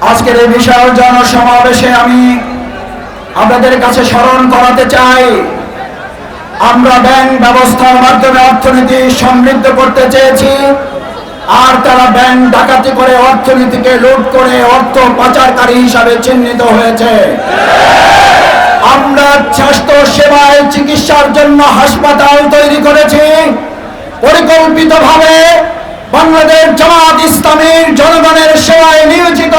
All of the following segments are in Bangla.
আজকের এই বিশাল জনসমাবেশে আমি আপনাদের কাছে স্মরণ করাতে চাই, আমরা ব্যাংক ব্যবস্থার মাধ্যমে অর্থনীতি সমৃদ্ধ করতে চেয়েছি, আর তারা ব্যাংক ডাকাতি করে অর্থনীতিকে লুট করে অর্থ পাচারকারী হিসাবে চিহ্নিত হয়েছে। আমরা স্বাস্থ্য সেবায় চিকিৎসার জন্য হাসপাতাল তৈরি করেছি, পরিকল্পিতভাবে বাংলাদেশ জামাত ইসলামীর জনগণের সেবায় নিয়োজিত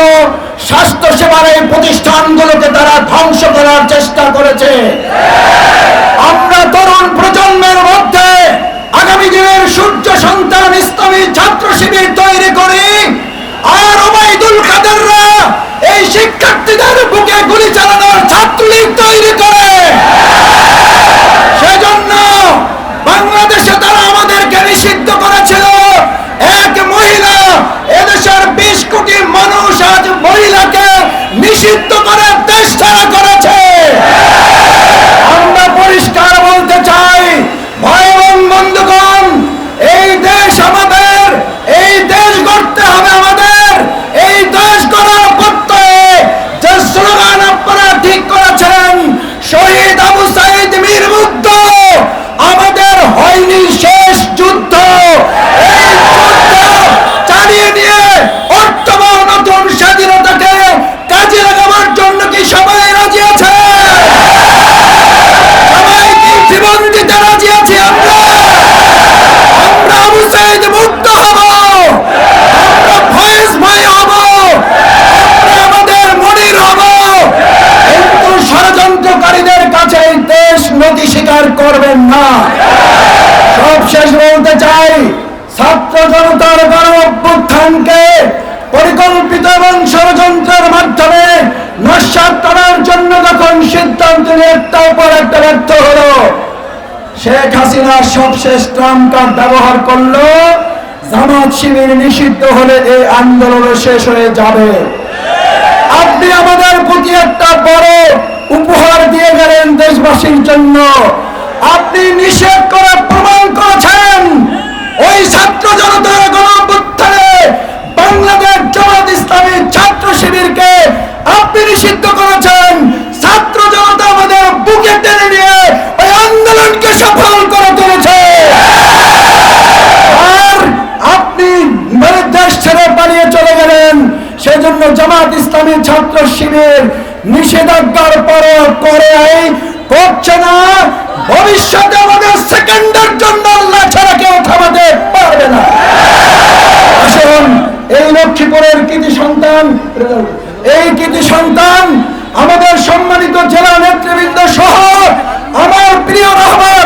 স্বাস্থ্য সেবার এই প্রতিষ্ঠানগুলোকে তারা ধ্বংস করার চেষ্টা করেছে। আমরা তরুণ প্রজন্মের মধ্যে আগামী দিনের সূর্য সন্তান ইসলামী ছাত্র শিবির তৈরি করি, আর ওবায়দুল কাদেররা এই শিক্ষার্থীদের বুকে গুলি চালানোর ছাত্রলীগ তৈরি করে। সেজন্য বাংলাদেশে তারা আমাদেরকে নিষিদ্ধ করেছিল। এক মহিলা, এদেশের 20 কোটি মানুষ আজ মহিলাকে নিষিদ্ধ করে দেশ ছাড়া করেছে। আমরা পরিষ্কার বলতে চাই, ভাই এবং বন্ধুগণ, এই দেশ আমাদের, এই দেশ গড়তে হবে আমাদের। এই দেশ গড়ার প্রত্যয়ে যে স্লোগান আপনারা ঠিক করেছেন, শহীদ আবু সাইদ মীর মুগ্ধ, আমাদের হয়নি শেষ যুদ্ধ। এই যুদ্ধ চালিয়ে নিয়ে অর্থবহ নতুন স্বাধীনতাকে কাজে লাগাবার জন্য কি সবাই রাজি আছে? সবাই কি জীবন দিতে রাজি আছি? আমরা আবু সাইদ মুক্ত হব, আমরা ফয়েজ ভাই হব, আমরা আমাদের মনির হব। কিন্তু ষড়যন্ত্রকারীদের কাছে এই দেশ নতি স্বীকার করবেন না। সবশেষ বলতে চাই, ছাত্র জনতার গণ অভ্যুত্থানকে পরিকল্পিত এবং ষড়যন্ত্রের মাধ্যমে নস্যাৎ করার জন্য যখন সিদ্ধান্ত নিয়ে একটার পর একটা ব্যর্থ হলো, শেখ হাসিনা সবশেষ ট্রাম্প কার্ড ব্যবহার করলো। জামাত শিবির নিষিদ্ধ হলে এই আন্দোলন শেষ হয়ে যাবে। আপনি আমাদের প্রতি একটা বড় উপহার দিয়ে গেলেন দেশবাসীর জন্য। আপনি নিষেধ করে প্রমাণ করেছেন ওই ছাত্র জনতার গণ অভ্যুত্থানে বাংলাদেশ জামাত ইসলামী ছাত্র শিবিরকে আপনি নিষিদ্ধ করেছেন। ছাত্র জনতা আমাদের বুকে টেনে নিয়ে ওই আন্দোলনকে সফল করে তুলেছে। আর আপনি দেশ ছেড়ে পালিয়ে চলে গেলেন। সেজন্য জামাত ইসলামী ছাত্র শিবির নিষেধাজ্ঞার পর করে করছে না। ভবিষ্যতে আমাদের সেকেন্ডের জন্য আল্লাহ ছাড়া কেউ থামাতে পারবে না। আসুন, এই লক্ষ্মীপুরের কৃতি সন্তান আমাদের সম্মানিত জেলা নেতৃবৃন্দ সহ আমার প্রিয় রহমান